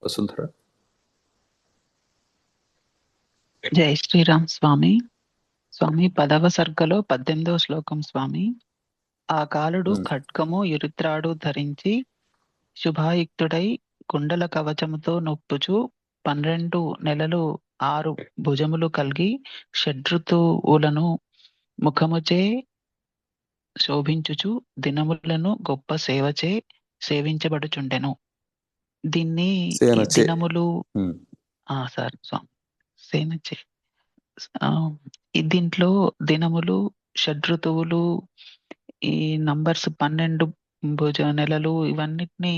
వసుంధర. జై శ్రీరామ్ స్వామి. స్వామి 10వ సర్గలో 18వ శ్లోకం స్వామి. ఆ కాలుడు ఖడ్గము ఇరుత్రాడు ధరించి శుభాయుక్తుడై కుండల కవచముతో నొప్పుచు 12 నెలలు 6 భుజములు కలిగి షడ్ఋతువులను ముఖముచే శోభించుచు దినములను గొప్ప సేవచే సేవించబడుచుండెను. దీన్ని సేనచే. దినములు సార్ స్వామి సేనచే దీంట్లో దినములు షడ్ఋతువులు ఈ నంబర్స్ 12 భుజ నెలలు ఇవన్నిటిని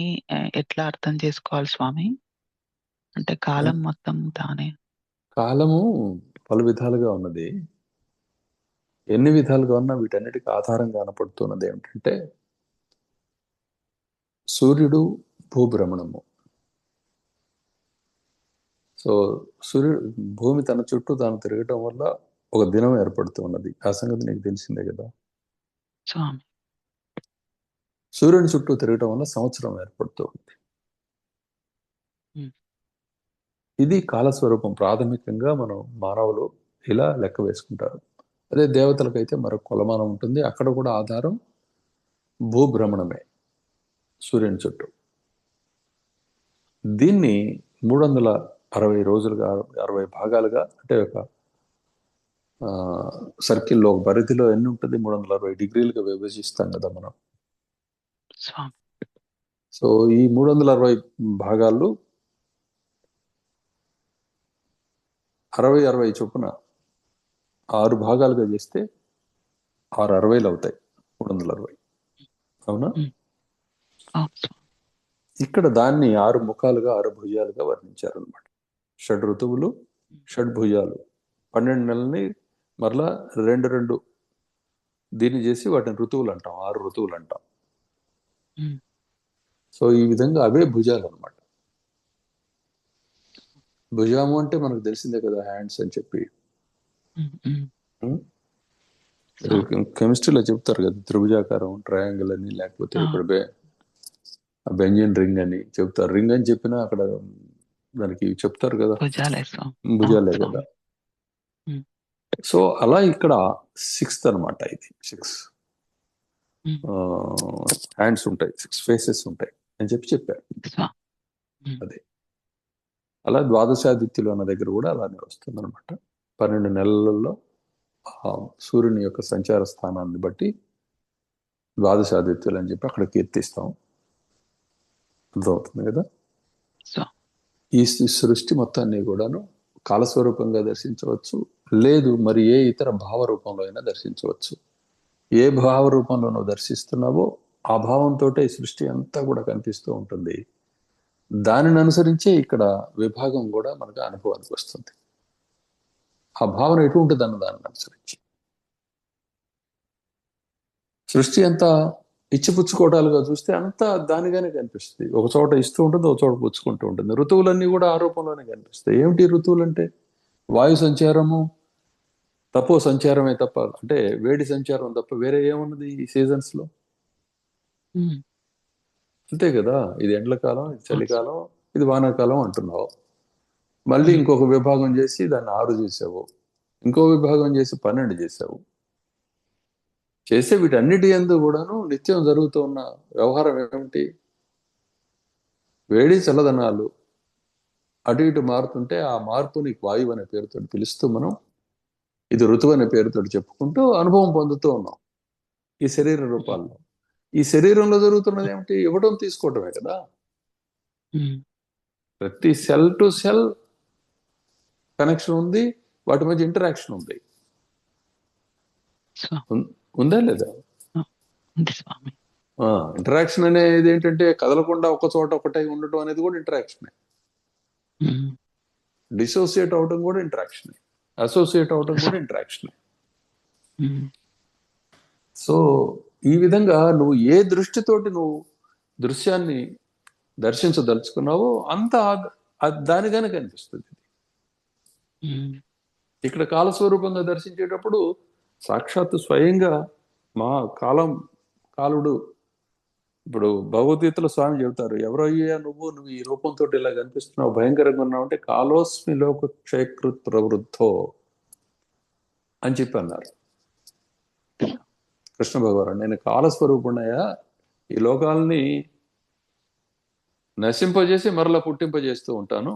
ఎట్లా అర్థం చేసుకోవాలి స్వామి? అంటే కాలం మొత్తం తానే. కాలము పలు విధాలుగా ఉన్నది. ఎన్ని విధాలుగా ఉన్నా వీటన్నిటికీ ఆధారంగా కనపడుతున్నది ఏమిటంటే సూర్యుడు భూభ్రమణము. సో సూర్యుడు భూమి తన చుట్టూ తాను తిరగటం వల్ల ఒక దినం ఏర్పడుతూ ఉన్నది. ఆ సంగతి నీకు తెలిసిందే కదా. స్వామి సూర్యుని చుట్టూ తిరగటం వల్ల సంవత్సరం ఏర్పడుతూ ఉంది. ఇది కాలస్వరూపం. ప్రాథమికంగా మనం మానవులు ఇలా లెక్క వేసుకుంటారు. అదే దేవతలకైతే మరొక కొలమానం ఉంటుంది. అక్కడ కూడా ఆధారం భూభ్రమణమే, సూర్యుని చుట్టూ. దీన్ని 360 రోజులుగా 60 భాగాలుగా, అంటే ఒక సర్కిల్లో ఒక పరిధిలో ఎన్ని ఉంటుంది, 360 డిగ్రీలుగా విభజిస్తాం కదా మనం. సో ఈ 360 భాగాలు 60 చొప్పున 6 భాగాలుగా చేస్తే 6 60లు అవుతాయి. 360 అవునా? ఇక్కడ దాన్ని 6 ముఖాలుగా 6 భుజాలుగా వర్ణించారు అనమాట. షడ్ ఋతువులు, షడ్భుజాలు. 12 నెలల్ని మరలా 2 దీన్ని చేసి వాటిని ఋతువులు అంటాం. 6 ఋతువులు అంటాం. సో ఈ విధంగా అవే భుజాలు అనమాట. భుజాము అంటే మనకు తెలిసిందే కదా, హ్యాండ్స్ అని చెప్పి. కెమిస్ట్రీలో చెప్తారు కదా, త్రిభుజాకారం, ట్రయాంగిల్ అని, లేకపోతే ఇప్పుడు బెంజిన్ రింగ్ అని చెప్తారు. రింగ్ అని చెప్పినా అక్కడ దానికి చెప్తారు కదా, భుజాలే కదా. సో అలా ఇక్కడ 6th అనమాట. ఇది 6 హ్యాండ్స్ ఉంటాయి, 6 ఫేసెస్ ఉంటాయి అని చెప్పారు. అదే అలా ద్వాదశాదిత్యులు అన్న దగ్గర కూడా అలానే వస్తుంది అనమాట. 12 నెలలలో సూర్యుని యొక్క సంచార స్థానాన్ని బట్టి ద్వాదశాదిత్యులు అని చెప్పి అక్కడ కీర్తిస్తాం. అర్థమవుతుంది కదా. ఈ సృష్టి మొత్తాన్ని కూడాను కాలస్వరూపంగా దర్శించవచ్చు, లేదు మరి ఏ ఇతర భావరూపంలో అయినా దర్శించవచ్చు. ఏ భావరూపంలో నువ్వు దర్శిస్తున్నావో ఆ భావంతో ఈ సృష్టి అంతా కూడా కనిపిస్తూ ఉంటుంది. దానిని అనుసరించే ఇక్కడ విభాగం కూడా మనకు అనుభవానికి వస్తుంది. ఆ భావన ఎటు ఉంటుంది అన్న దానిని అనుసరించి సృష్టి అంతా ఇచ్చిపుచ్చుకోవటాలుగా చూస్తే అంతా దానిగానే కనిపిస్తుంది. ఒక చోట ఇస్తూ ఉంటుంది, ఒక చోట పుచ్చుకుంటూ ఉంటుంది. ఋతువులన్నీ కూడా ఆ రూపంలోనే కనిపిస్తాయి. ఏమిటి ఋతువులు అంటే? వాయు సంచారము, తపో సంచారమే తప్ప, అంటే వేడి సంచారం తప్ప వేరే ఏమున్నది ఈ సీజన్స్ లో? అంతే కదా. ఇది ఎండ్లకాలం, ఇది చలికాలం, ఇది వానాకాలం అంటున్నావు. మళ్ళీ ఇంకొక విభాగం చేసి దాన్ని 6 చేసావు, ఇంకో విభాగం చేసి 12 చేసావు. చేసే వీటన్నిటి యందు కూడాను నిత్యం జరుగుతూ ఉన్న వ్యవహారం ఏమిటి? వేడి చల్లదనాలు అటు ఇటు మారుతుంటే ఆ మార్పుని వాయువు అనే పేరుతో పిలుస్తూ మనం ఇది ఋతువు అనే పేరుతో చెప్పుకుంటూ అనుభవం పొందుతూ ఉన్నాం ఈ శరీర రూపాల్లో. ఈ శరీరంలో జరుగుతున్నది ఏమిటి? ఇవ్వడం తీసుకోవటమే కదా. ప్రతి సెల్ టు సెల్ కనెక్షన్ ఉంది, వాటి మధ్య ఇంటరాక్షన్ ఉంది. ఉందా లేదా? ఇంటరాక్షన్ అనేది ఏంటంటే కదలకుండా ఒక చోట ఒకటే ఉండటం అనేది కూడా ఇంటరాక్షనే. డిసోసియేట్ అవటం కూడా ఇంటరాక్షనే, అసోసియేట్ అవటం కూడా ఇంటరాక్షనే. సో ఈ విధంగా నువ్వు ఏ దృష్టితోటి నువ్వు దృశ్యాన్ని దర్శించదలుచుకున్నావో అంతా దానిగానే కనిపిస్తుంది. ఇక్కడ కాలస్వరూపంగా దర్శించేటప్పుడు సాక్షాత్తు స్వయంగా మా కాలుడు ఇప్పుడు భగవద్గీతలో స్వామి చెబుతారు, ఎవరయ్యా నువ్వు ఈ రూపంతో ఇలా కనిపిస్తున్నావు, భయంకరంగా ఉన్నావు అంటే కాలోస్మి లోక క్షయకృత్ ప్రవృద్ధో అని చెప్పి అన్నారు కృష్ణ భగవాన్. నేను కాలస్వరూపుణయ్యా, ఈ లోకాలని నశింపజేసి మరలా పుట్టింపజేస్తూ ఉంటాను.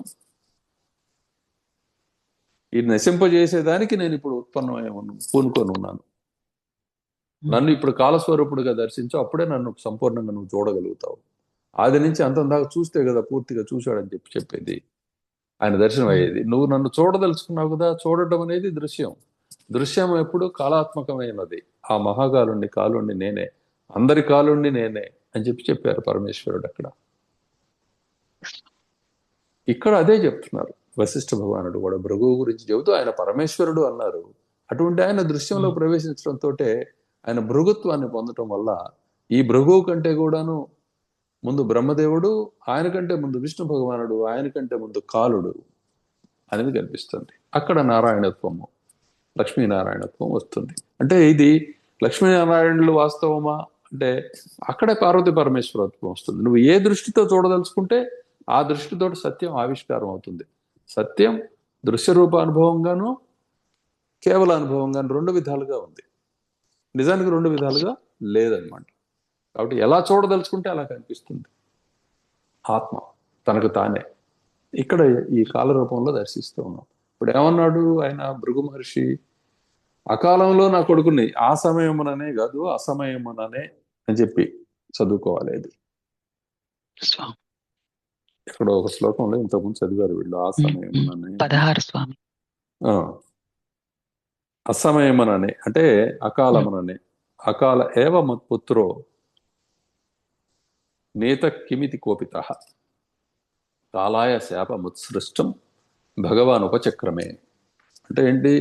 ఈ నశింపజేసేదానికి నేను ఇప్పుడు ఉత్పన్నమై పూనుకొని ఉన్నాను. నన్ను ఇప్పుడు కాలస్వరూపుడుగా దర్శించు, అప్పుడే నన్ను సంపూర్ణంగా నువ్వు చూడగలుగుతావు. ఆది నుంచి అంతం దాకా చూస్తే కదా పూర్తిగా చూశాడని చెప్పేది, ఆయన దర్శనం అయ్యేది. నువ్వు నన్ను చూడదలుచుకున్నావు కదా, చూడటం అనేది దృశ్యం. దృశ్యం ఎప్పుడు కాలాత్మకమైనది. ఆ మహాకాలుణ్ణి, కాలుణ్ణి నేనే, అందరి కాలుణ్ణి నేనే అని చెప్పారు పరమేశ్వరుడు అక్కడ. ఇక్కడ అదే చెప్తున్నారు వశిష్ఠ భగవానుడు కూడా భృగువు గురించి చెబుతూ. ఆయన పరమేశ్వరుడు అన్నారు. అటువంటి ఆయన దృశ్యంలో ప్రవేశించడంతో ఆయన భృగుత్వాన్ని పొందటం వల్ల ఈ భృగువు కంటే కూడాను ముందు బ్రహ్మదేవుడు, ఆయన కంటే ముందు విష్ణు భగవానుడు, ఆయన కంటే ముందు కాలుడు అనేది కనిపిస్తుంది. అక్కడ నారాయణత్వము, లక్ష్మీనారాయణత్వం వస్తుంది. అంటే ఇది లక్ష్మీనారాయణులు వాస్తవమా అంటే అక్కడే పార్వతీ పరమేశ్వరత్వం వస్తుంది. నువ్వు ఏ దృష్టితో చూడదలుచుకుంటే ఆ దృష్టితో సత్యం ఆవిష్కారం అవుతుంది. సత్యం దృశ్య రూప అనుభవంగాను కేవల అనుభవంగాను రెండు విధాలుగా ఉంది. నిజానికి రెండు విధాలుగా లేదనమాట. కాబట్టి ఎలా చూడదలుచుకుంటే అలా కనిపిస్తుంది ఆత్మ తనకు తానే. ఇక్కడ ఈ కాల రూపంలో దర్శిస్తూ ఉన్నాం. ఇప్పుడు ఏమన్నాడు ఆయన భృగు మహర్షి, అకాలంలో నా కొడుకుని, ఆ సమయముననే కాదు అసమయముననే అని చెప్పి చదువుకోవాలి. అది ఇక్కడ ఒక శ్లోకంలో ఇంతకుముందు చదివారు వీళ్ళు, ఆ సమయముననే 16 స్వామి. అసమయముననే అంటే అకాలముననే. అకాల ఏవ మత్పుత్రో నేత కిమితి కోపిత కాలాయ శాపముత్సృష్టం భగవాన్ ఉపచక్రమే. అంటే ఏంటి,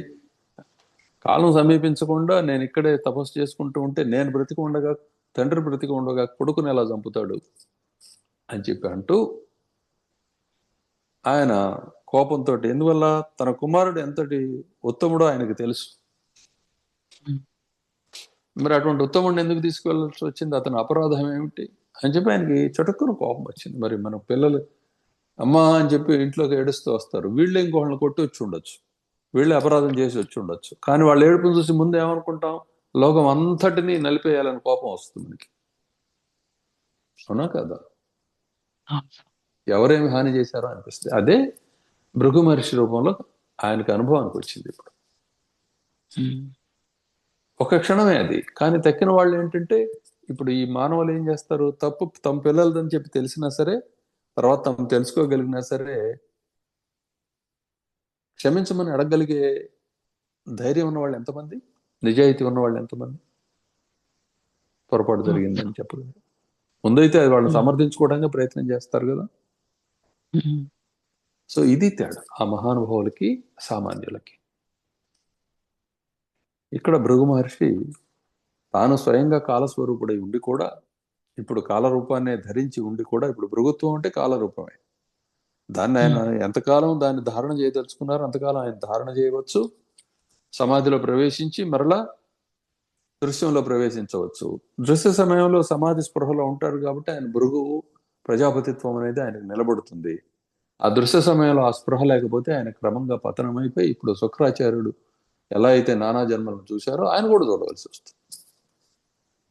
కాలం సమీపించకుండా నేను ఇక్కడే తపస్సు చేసుకుంటూ ఉంటే నేను బ్రతికి ఉండగా, తండ్రి బ్రతికి ఉండగా కొడుకుని ఎలా చంపుతాడు అని చెప్పి అంటూ ఆయన కోపంతో, ఎందువల్ల తన కుమారుడు ఎంతటి ఉత్తముడో ఆయనకు తెలుసు. మరి అటువంటి ఉత్తముడిని ఎందుకు తీసుకువెళ్ళాల్సి వచ్చింది, అతని అపరాధం ఏమిటి అని చెప్పి ఆయనకి చటుక్కున కోపం వచ్చింది. మరి మన పిల్లలు అమ్మా అని చెప్పి ఇంట్లోకి ఏడుస్తూ వస్తారు, వీళ్ళే ఇంకొకళ్ళని కొట్టి వచ్చి ఉండొచ్చు, వీళ్ళే అపరాధం చేసి వచ్చి ఉండొచ్చు. కానీ వాళ్ళు ఏడుపును చూసి ముందు ఏమనుకుంటాం, లోకం అంతటినీ నలిపేయాలని కోపం వస్తుంది మనకి. అవునా కదా? ఎవరేమి హాని చేశారో అనిపిస్తుంది. అదే భృగు మహర్షి రూపంలో ఆయనకు అనుభవానికి వచ్చింది. ఇప్పుడు ఒక క్షణమే అది. కానీ తక్కిన వాళ్ళు ఏంటంటే, ఇప్పుడు ఈ మానవులు ఏం చేస్తారు, తప్పు తమ పిల్లలదని చెప్పి తెలిసినా సరే, తర్వాత తమ తెలుసుకోగలిగినా సరే క్షమించమని అడగగలిగే ధైర్యం ఉన్న వాళ్ళు ఎంతమంది, నిజాయితీ ఉన్న వాళ్ళు ఎంతమంది పొరపాటు జరిగిందని చెప్పగలరు. ముందైతే అది వాళ్ళని సమర్థించుకోవడానికి ప్రయత్నం చేస్తారు కదా. సో ఇది తేడా ఆ మహానుభావులకి సామాన్యులకి. ఇక్కడ భృగు మహర్షి తాను స్వయంగా కాలస్వరూపుడై ఉండి కూడా, ఇప్పుడు కాలరూపాన్ని ధరించి ఉండి కూడా, ఇప్పుడు భృగుత్వం అంటే కాలరూపమే, దాన్ని ఆయన ఎంతకాలం దాన్ని ధారణ చేయదలుచుకున్నారు అంతకాలం ఆయన ధారణ చేయవచ్చు. సమాధిలో ప్రవేశించి మరలా దృశ్యంలో ప్రవేశించవచ్చు. దృశ్య సమయంలో సమాధి స్పృహలో ఉంటారు కాబట్టి ఆయన భృగువు ప్రజాపతిత్వం అనేది ఆయనకు నిలబడుతుంది. ఆ దృశ్య సమయంలో ఆ స్పృహ లేకపోతే ఆయన క్రమంగా పతనమైపోయి, ఇప్పుడు శుక్రాచార్యుడు ఎలా అయితే నానా జన్మలను చూశారో ఆయన కూడా చూడవలసి వస్తుంది.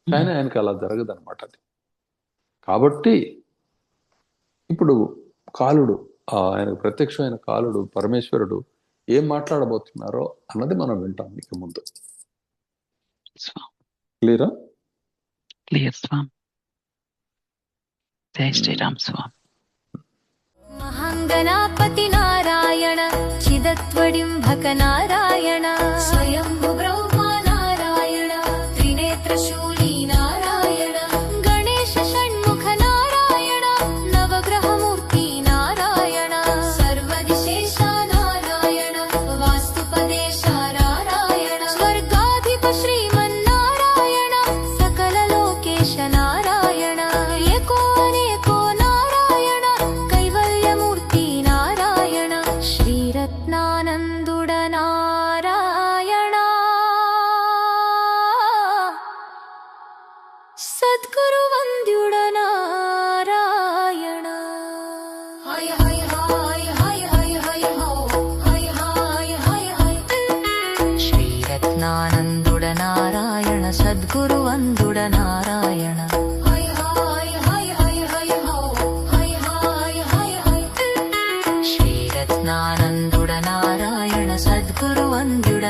కానీ ఆయనకి అలా జరగదనమాట అది. కాబట్టి ఇప్పుడు కాలుడు, ఆయనకు ప్రత్యక్షమైన కాలుడు పరమేశ్వరుడు ఏం మాట్లాడబోతున్నారో అన్నది మనం వింటాం ఇక ముందు. క్లియరా? క్లియర్ స్వామి. జై శ్రీరామ్ స్వామి. మహాంగణాపతి నారాయణ చిదత్వడింభక నారాయణ స్వయంభు బ్రహ్మ నారాయణ త్రినేత్రశూలి నారాయణ గణేశ షణ్ముఖ నారాయణ నవగ్రహమూర్తి నారాయణ సర్వదిశేష నారాయణ వాస్తుపదేశ నారాయణ స్వర్గాధిప శ్రీమన్నారాయణ సకల లోకేశ నారాయణ ఏకో అనేకో నారాయణ కైవల్యమూర్తి నారాయణ శ్రీరత్నానందుడ నారాయణ నారాయణ సద్గురు వందుడ నారాయణ శ్రీరత్నానందుడ నారాయణ సద్గురు వందుడ